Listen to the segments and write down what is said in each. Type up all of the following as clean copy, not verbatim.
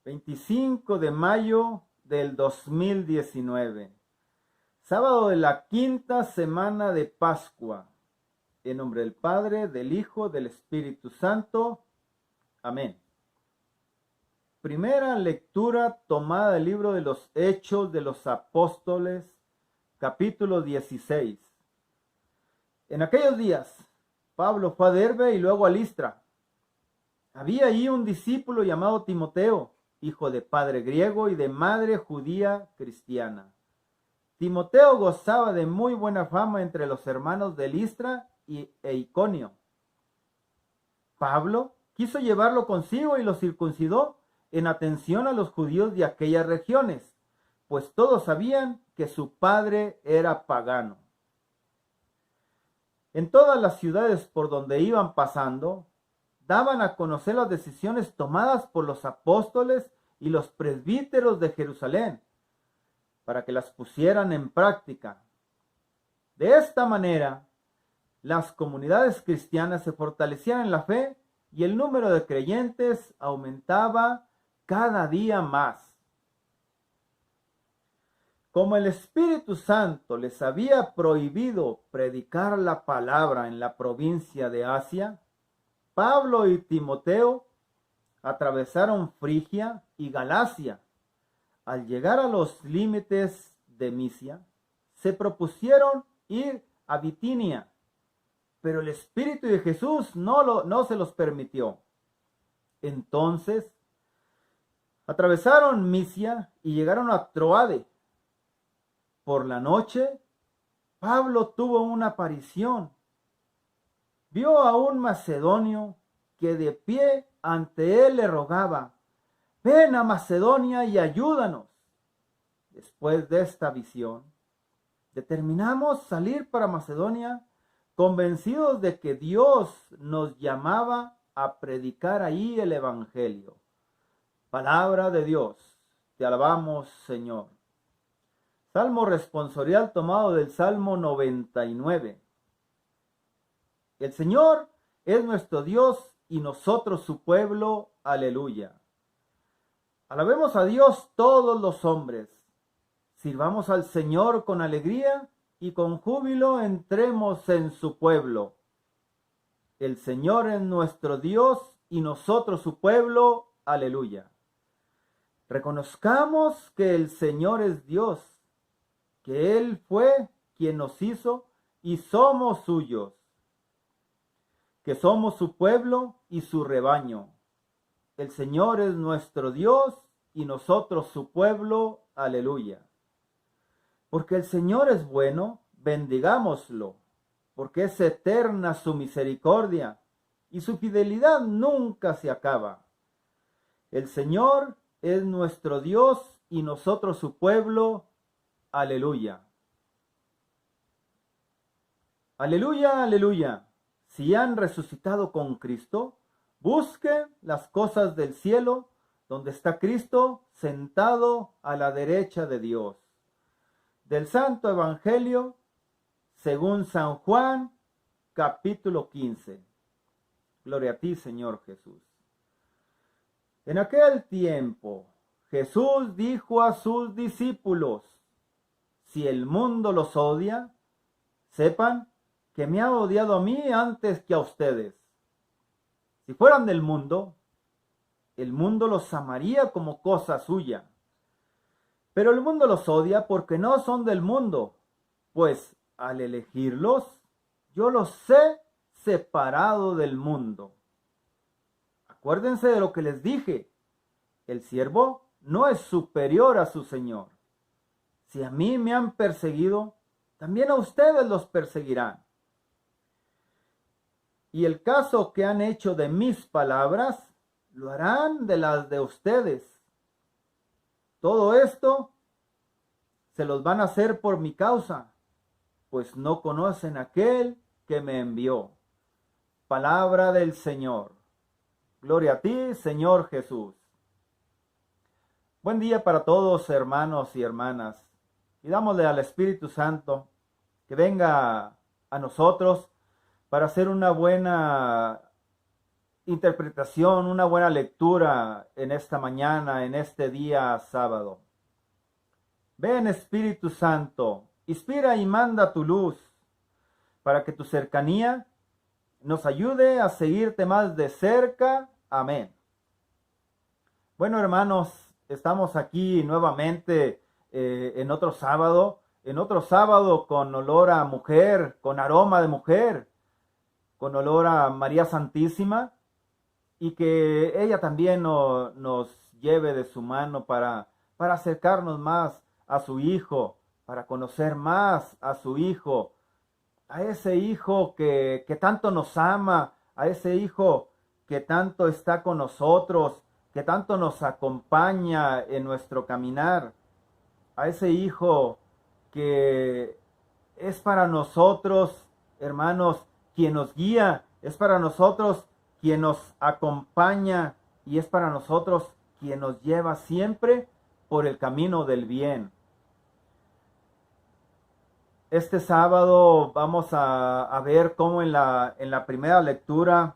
25 de mayo del 2019, sábado de la quinta semana de Pascua. En nombre del Padre, del Hijo, del Espíritu Santo. Amén. Primera lectura tomada del libro de los Hechos de los Apóstoles, capítulo 16. En aquellos días, Pablo fue a Derbe y luego a Listra. Había allí un discípulo llamado Timoteo, hijo de padre griego y de madre judía cristiana. Timoteo gozaba de muy buena fama entre los hermanos de Listra e Iconio. Pablo quiso llevarlo consigo y lo circuncidó en atención a los judíos de aquellas regiones, pues todos sabían que su padre era pagano. En todas las ciudades por donde iban pasando, daban a conocer las decisiones tomadas por los apóstoles y los presbíteros de Jerusalén, para que las pusieran en práctica. De esta manera, las comunidades cristianas se fortalecían en la fe y el número de creyentes aumentaba cada día más. Como el Espíritu Santo les había prohibido predicar la palabra en la provincia de Asia, Pablo y Timoteo atravesaron Frigia y Galacia. Al llegar a los límites de Misia, se propusieron ir a Bitinia, pero el Espíritu de Jesús no se los permitió. Entonces, atravesaron Misia y llegaron a Troade. Por la noche, Pablo tuvo una aparición. Vio a un macedonio que de pie ante él le rogaba: ven a Macedonia y ayúdanos. Después de esta visión, determinamos salir para Macedonia, convencidos de que Dios nos llamaba a predicar ahí el Evangelio. Palabra de Dios, te alabamos, Señor. Salmo responsorial tomado del Salmo 99. El Señor es nuestro Dios y nosotros su pueblo. Aleluya. Alabemos a Dios todos los hombres. Sirvamos al Señor con alegría y con júbilo entremos en su pueblo. El Señor es nuestro Dios y nosotros su pueblo. Aleluya. Reconozcamos que el Señor es Dios, que Él fue quien nos hizo y somos suyos, que somos su pueblo y su rebaño. El Señor es nuestro Dios y nosotros su pueblo. Aleluya. Porque el Señor es bueno, bendigámoslo, porque es eterna su misericordia y su fidelidad nunca se acaba. El Señor es nuestro Dios y nosotros su pueblo. Aleluya. Aleluya, aleluya. Si han resucitado con Cristo, busquen las cosas del cielo, donde está Cristo sentado a la derecha de Dios. Del Santo Evangelio, según San Juan, capítulo 15. Gloria a ti, Señor Jesús. En aquel tiempo, Jesús dijo a sus discípulos: si el mundo los odia, sepan que me ha odiado a mí antes que a ustedes. Si fueran del mundo, el mundo los amaría como cosa suya. Pero el mundo los odia porque no son del mundo, pues al elegirlos, yo los he separado del mundo. Acuérdense de lo que les dije: el siervo no es superior a su señor. Si a mí me han perseguido, también a ustedes los perseguirán. Y el caso que han hecho de mis palabras, lo harán de las de ustedes. Todo esto se los van a hacer por mi causa, pues no conocen a aquel que me envió. Palabra del Señor. Gloria a ti, Señor Jesús. Buen día para todos, hermanos y hermanas. Pidámosle al Espíritu Santo que venga a nosotros para hacer una buena interpretación, una buena lectura en esta mañana, en este día sábado. Ven, Espíritu Santo, inspira y manda tu luz para que tu cercanía nos ayude a seguirte más de cerca. Amén. Bueno, hermanos, estamos aquí nuevamente en otro sábado con olor a mujer, con aroma de mujer, con olor a María Santísima, y que ella también nos lleve de su mano para acercarnos más a su Hijo, para conocer más a su Hijo, a ese Hijo que tanto nos ama, a ese Hijo que tanto está con nosotros, que tanto nos acompaña en nuestro caminar, a ese Hijo que es para nosotros, hermanos, quien nos guía, es para nosotros quien nos acompaña y es para nosotros quien nos lleva siempre por el camino del bien. Este sábado vamos a ver cómo en la primera lectura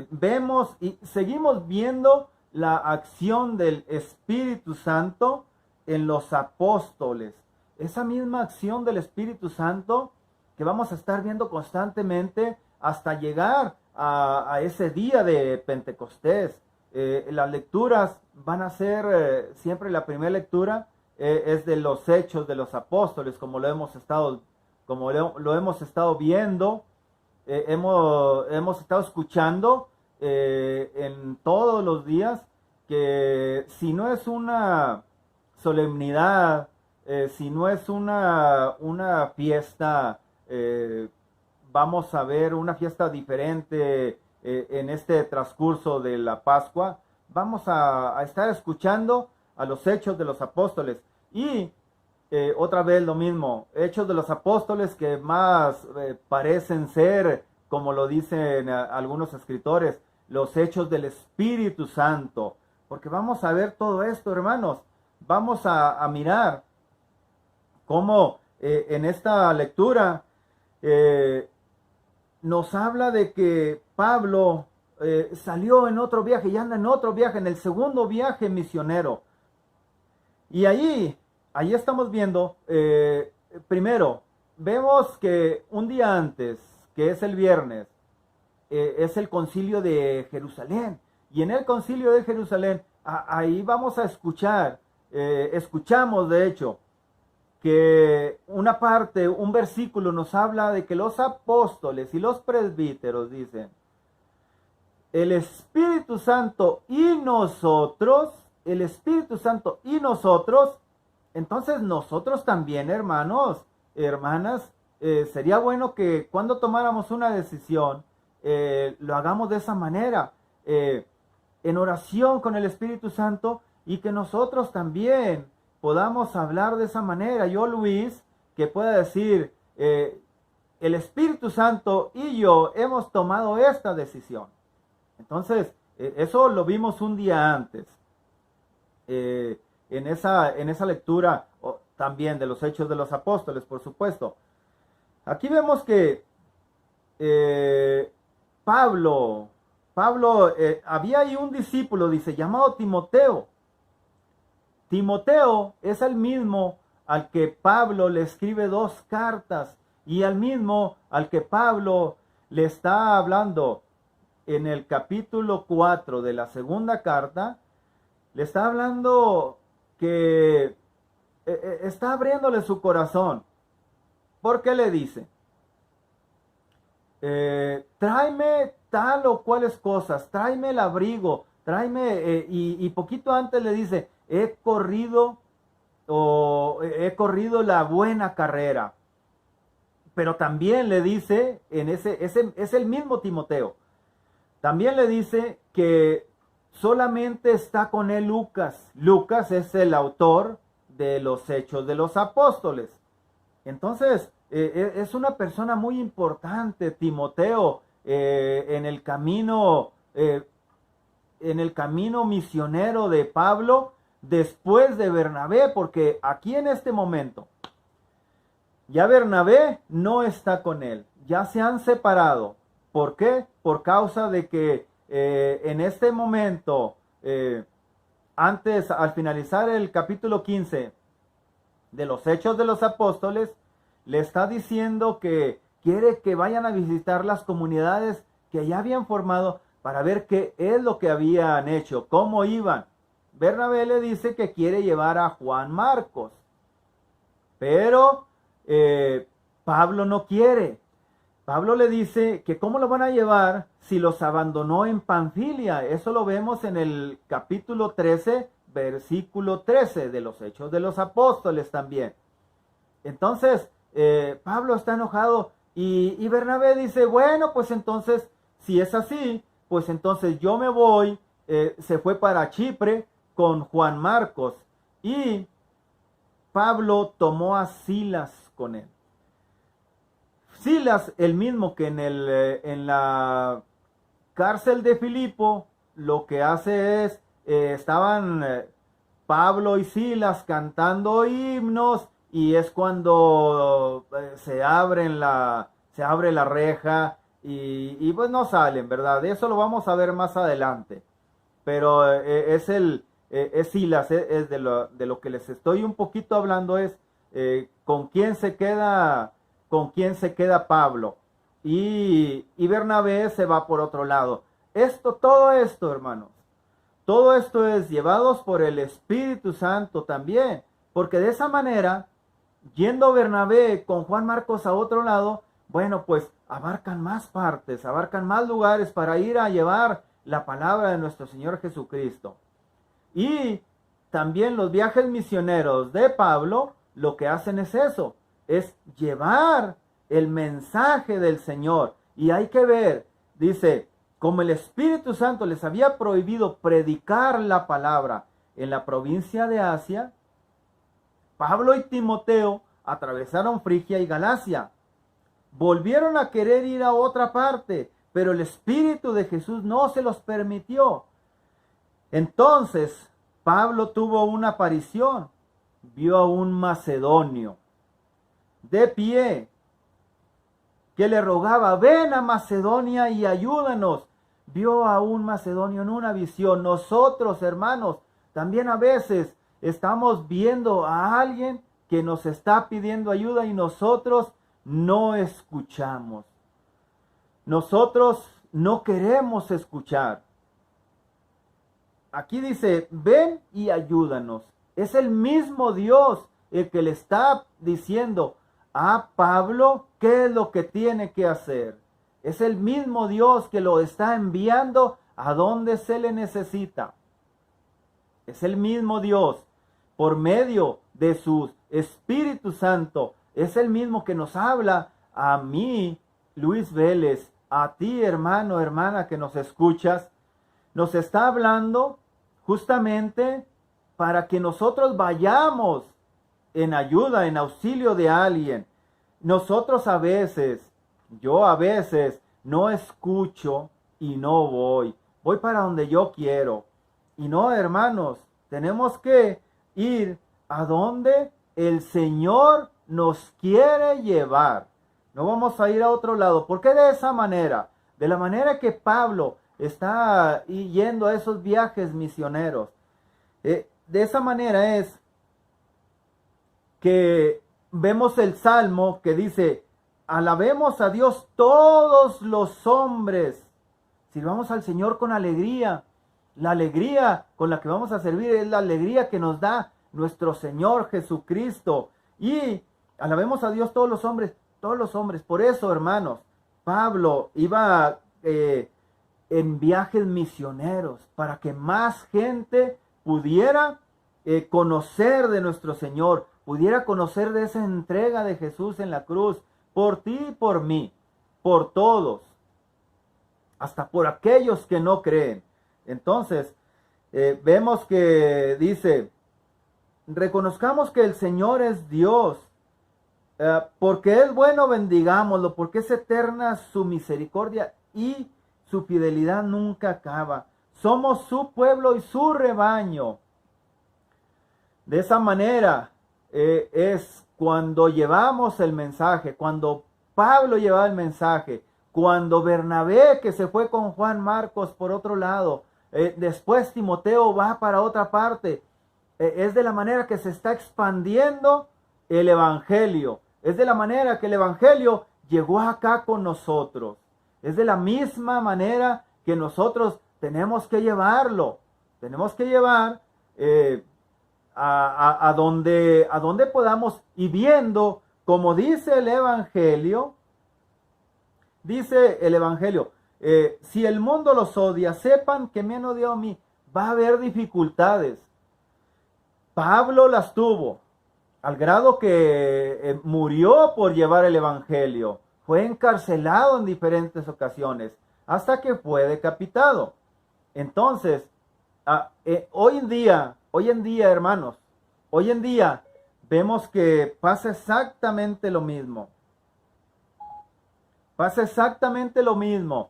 vemos y seguimos viendo la acción del Espíritu Santo en los apóstoles. Esa misma acción del Espíritu Santo que vamos a estar viendo constantemente hasta llegar a ese día de Pentecostés. Las lecturas van a ser siempre la primera lectura es de los Hechos de los Apóstoles, como lo hemos estado viendo, hemos estado escuchando en todos los días, que si no es una solemnidad, si no es una fiesta, vamos a ver una fiesta diferente en este transcurso de la Pascua, vamos a estar escuchando a los Hechos de los Apóstoles. Y otra vez lo mismo, Hechos de los Apóstoles que más parecen ser, como lo dicen algunos escritores, los Hechos del Espíritu Santo. Porque vamos a ver todo esto, hermanos. Vamos a mirar cómo en esta lectura nos habla de que Pablo salió en otro viaje y anda en otro viaje, en el segundo viaje misionero. Y ahí estamos viendo, primero, vemos que un día antes, que es el viernes, es el concilio de Jerusalén. Y en el concilio de Jerusalén, ahí vamos a escuchar, escuchamos de hecho, que una parte, un versículo nos habla de que los apóstoles y los presbíteros dicen, el Espíritu Santo y nosotros, entonces nosotros también, hermanos, hermanas, sería bueno que cuando tomáramos una decisión, lo hagamos de esa manera, en oración con el Espíritu Santo, y que nosotros también podamos hablar de esa manera. Yo, Luis, que pueda decir, el Espíritu Santo y yo hemos tomado esta decisión. Entonces, eso lo vimos un día antes, en esa lectura también de los Hechos de los Apóstoles, por supuesto. Aquí vemos que Pablo, había ahí un discípulo, dice, llamado Timoteo. Timoteo es el mismo al que Pablo le escribe 2 cartas y al mismo al que Pablo le está hablando en el capítulo 4 de la segunda carta, le está hablando que está abriéndole su corazón. ¿Por qué le dice? Tráeme tal o cuales cosas, tráeme el abrigo, tráeme, y poquito antes le dice, he corrido la buena carrera. Pero también le dice, es el mismo Timoteo, también le dice que solamente está con él Lucas. Lucas es el autor de los Hechos de los Apóstoles. Entonces, es una persona muy importante, Timoteo, en el camino misionero de Pablo, después de Bernabé, porque aquí en este momento, ya Bernabé no está con él, ya se han separado. ¿Por qué? Por causa de que en este momento, antes, al finalizar el capítulo 15 de los Hechos de los Apóstoles, le está diciendo que quiere que vayan a visitar las comunidades que ya habían formado para ver qué es lo que habían hecho, cómo iban. Bernabé le dice que quiere llevar a Juan Marcos, pero Pablo no quiere. Pablo le dice que cómo lo van a llevar si los abandonó en Panfilia. Eso lo vemos en el capítulo 13, versículo 13 de los Hechos de los Apóstoles también. Entonces, Pablo está enojado y Bernabé dice, bueno, pues entonces, si es así, pues entonces yo me voy. Se fue para Chipre con Juan Marcos y Pablo tomó a Silas con él. Silas, el mismo que en la cárcel de Filipo, lo que hace es, estaban Pablo y Silas cantando himnos y es cuando se abre la reja y pues no salen, ¿verdad? Eso lo vamos a ver más adelante. Pero es Silas, es de lo que les estoy un poquito hablando, es con quién se queda Pablo. Y Bernabé se va por otro lado. Todo esto, hermanos, todo esto es llevados por el Espíritu Santo también, porque de esa manera, yendo Bernabé con Juan Marcos a otro lado, bueno, pues abarcan más partes, abarcan más lugares para ir a llevar la palabra de nuestro Señor Jesucristo. Y también los viajes misioneros de Pablo, lo que hacen es eso, es llevar el mensaje del Señor. Y hay que ver, dice, como el Espíritu Santo les había prohibido predicar la palabra en la provincia de Asia, Pablo y Timoteo atravesaron Frigia y Galacia. Volvieron a querer ir a otra parte, pero el Espíritu de Jesús no se los permitió. Entonces, Pablo tuvo una aparición, vio a un macedonio de pie, que le rogaba, ven a Macedonia y ayúdanos. Vio a un macedonio en una visión. Nosotros, hermanos, también a veces estamos viendo a alguien que nos está pidiendo ayuda y nosotros no escuchamos. Nosotros no queremos escuchar. Aquí dice, ven y ayúdanos. Es el mismo Dios el que le está diciendo a Pablo qué es lo que tiene que hacer. Es el mismo Dios que lo está enviando a donde se le necesita. Es el mismo Dios por medio de su Espíritu Santo. Es el mismo que nos habla a mí, Luis Vélez, a ti, hermano, hermana, que nos escuchas. Nos está hablando justamente para que nosotros vayamos en ayuda, en auxilio de alguien. Nosotros yo a veces no escucho y no voy. Voy para donde yo quiero. Y no, hermanos, tenemos que ir a donde el Señor nos quiere llevar. No vamos a ir a otro lado. ¿Por qué de esa manera? De la manera que Pablo está yendo a esos viajes misioneros. De esa manera es que vemos el Salmo que dice, alabemos a Dios todos los hombres, sirvamos al Señor con alegría. La alegría con la que vamos a servir es la alegría que nos da nuestro Señor Jesucristo. Y alabemos a Dios todos los hombres, todos los hombres. Por eso, hermanos, Pablo iba en viajes misioneros para que más gente pudiera conocer de nuestro Señor, pudiera conocer de esa entrega de Jesús en la cruz, por ti y por mí, por todos, hasta por aquellos que no creen. Entonces, vemos que dice, reconozcamos que el Señor es Dios, porque es bueno, bendigámoslo, porque es eterna su misericordia y su fidelidad nunca acaba. Somos su pueblo y su rebaño. De esa manera es cuando llevamos el mensaje, cuando Pablo llevaba el mensaje, Cuando Bernabé, que se fue con Juan Marcos por otro lado, después Timoteo va para otra parte, es de la manera que se está expandiendo el evangelio. Es de la manera que el evangelio llegó acá con nosotros. Es de la misma manera que nosotros tenemos que llevarlo. Tenemos que llevar a donde podamos, y viendo, como dice el evangelio, si el mundo los odia, sepan que me han odiado a mí. Va a haber dificultades. Pablo las tuvo, al grado que murió por llevar el evangelio. Fue encarcelado en diferentes ocasiones, hasta que fue decapitado. Entonces, hoy en día, hermanos, hoy en día vemos que pasa exactamente lo mismo. Pasa exactamente lo mismo.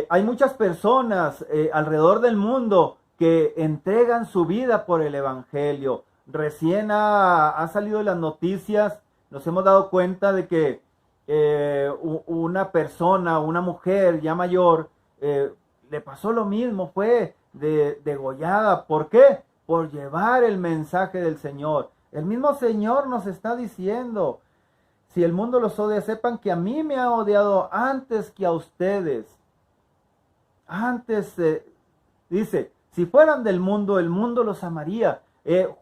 Hay muchas personas alrededor del mundo que entregan su vida por el evangelio. Recién ha salido en las noticias, nos hemos dado cuenta de que una persona, una mujer ya mayor, le pasó lo mismo, fue degollada. ¿Por qué? Por llevar el mensaje del Señor. El mismo Señor nos está diciendo: si el mundo los odia, sepan que a mí me ha odiado antes que a ustedes. Antes, dice, si fueran del mundo, el mundo los amaría.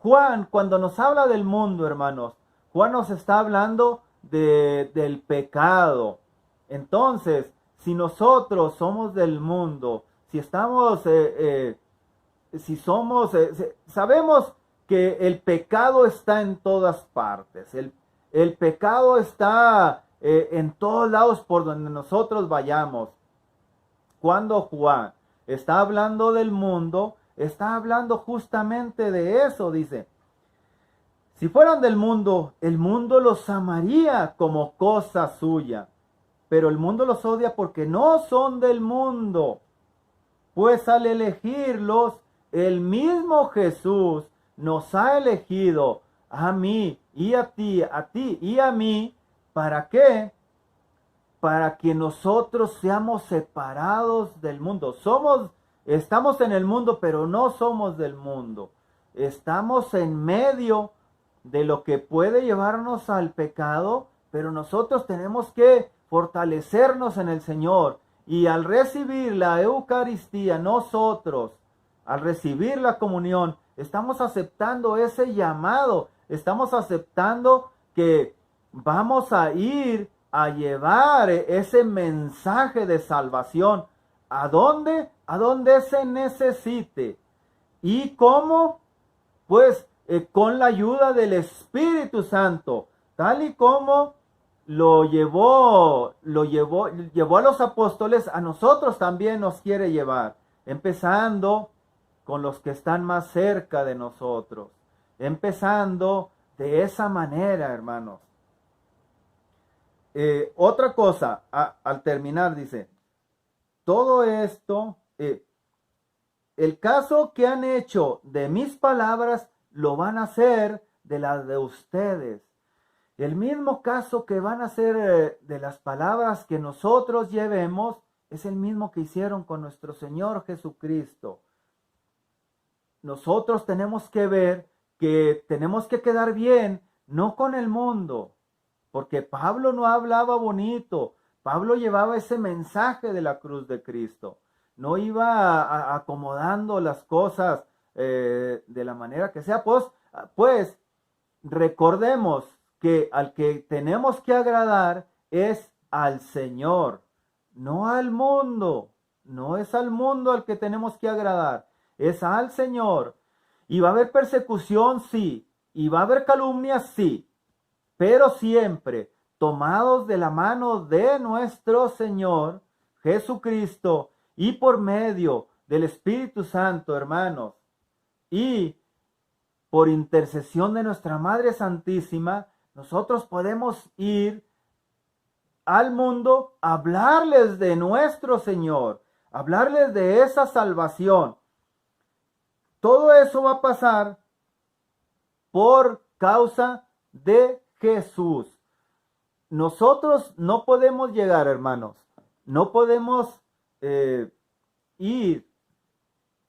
Juan, cuando nos habla del mundo, hermanos, Juan nos está hablando del pecado. Entonces, si nosotros somos del mundo, si estamos, sabemos que el pecado está en todas partes. El pecado está en todos lados por donde nosotros vayamos. Cuando Juan está hablando del mundo, está hablando justamente de eso. Dice, si fueran del mundo, el mundo los amaría como cosa suya, pero el mundo los odia porque no son del mundo. Pues al elegirlos, el mismo Jesús nos ha elegido a mí y a ti y a mí. ¿Para qué? Para que nosotros seamos separados del mundo. Estamos en el mundo, pero no somos del mundo. Estamos en medio de lo que puede llevarnos al pecado, pero nosotros tenemos que fortalecernos en el Señor. Y al recibir la Eucaristía, nosotros, al recibir la comunión, estamos aceptando ese llamado. Estamos aceptando que vamos a ir a llevar ese mensaje de salvación. ¿A dónde? A donde se necesite. ¿Y cómo? Pues con la ayuda del Espíritu Santo, tal y como lo llevó a los apóstoles, a nosotros también nos quiere llevar, empezando con los que están más cerca de nosotros, empezando de esa manera, hermanos. Otra cosa, al terminar, dice, todo esto, el caso que han hecho de mis palabras, lo van a hacer de las de ustedes. El mismo caso que van a hacer de las palabras que nosotros llevemos, es el mismo que hicieron con nuestro Señor Jesucristo. Nosotros tenemos que ver que tenemos que quedar bien, no con el mundo, porque Pablo no hablaba bonito. Pablo llevaba ese mensaje de la cruz de Cristo. No iba acomodando las cosas de la manera que sea. Pues recordemos que al que tenemos que agradar es al Señor, no al mundo. No es al mundo al que tenemos que agradar, es al Señor. Y va a haber persecución, sí, y va a haber calumnia, sí, pero siempre tomados de la mano de nuestro Señor Jesucristo y por medio del Espíritu Santo, hermanos, y por intercesión de nuestra Madre Santísima, nosotros podemos ir al mundo, hablarles de nuestro Señor, hablarles de esa salvación. Todo eso va a pasar por causa de Jesús. Nosotros no podemos llegar, hermanos, No podemos ir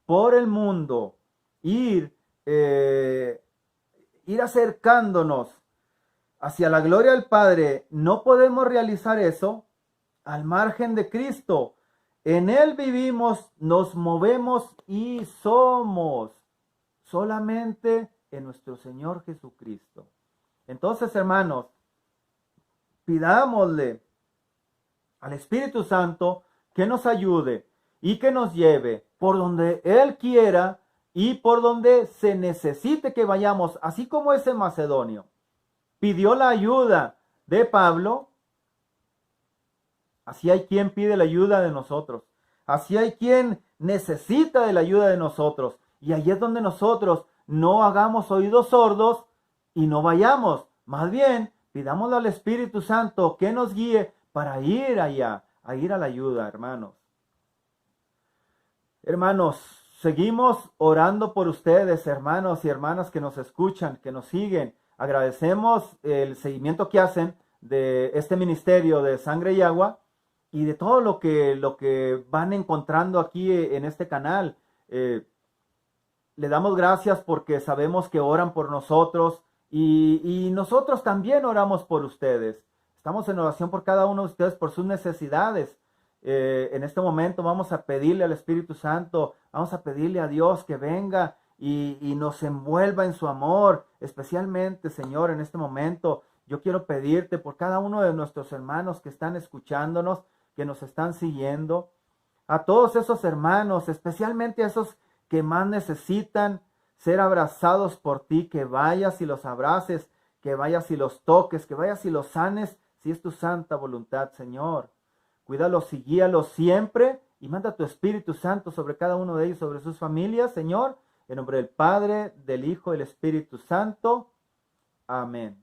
por el mundo, ir acercándonos hacia la gloria del Padre. No podemos realizar eso al margen de Cristo. En Él vivimos, nos movemos y somos solamente en nuestro Señor Jesucristo. Entonces, hermanos, pidámosle al Espíritu Santo que nos ayude y que nos lleve por donde Él quiera y por donde se necesite que vayamos, así como ese macedonio pidió la ayuda de Pablo. Así hay quien pide la ayuda de nosotros. Así hay quien necesita de la ayuda de nosotros. Y ahí es donde nosotros no hagamos oídos sordos y no vayamos. Más bien, pidámosle al Espíritu Santo que nos guíe para ir allá, a ir a la ayuda, hermanos. Hermanos, seguimos orando por ustedes, hermanos y hermanas que nos escuchan, que nos siguen. Agradecemos el seguimiento que hacen de este ministerio de Sangre y Agua y de todo lo que van encontrando aquí en este canal. Le damos gracias porque sabemos que oran por nosotros y nosotros también oramos por ustedes. Estamos en oración por cada uno de ustedes, por sus necesidades. En este momento vamos a pedirle al Espíritu Santo, vamos a pedirle a Dios que venga y nos envuelva en su amor, especialmente, Señor, en este momento. Yo quiero pedirte por cada uno de nuestros hermanos que están escuchándonos, que nos están siguiendo, a todos esos hermanos, especialmente a esos que más necesitan ser abrazados por ti, que vayas y los abraces, que vayas y los toques, que vayas y los sanes, si es tu santa voluntad, Señor. Cuídalos y guíalos siempre y manda tu Espíritu Santo sobre cada uno de ellos, sobre sus familias, Señor, en nombre del Padre, del Hijo y del Espíritu Santo. Amén.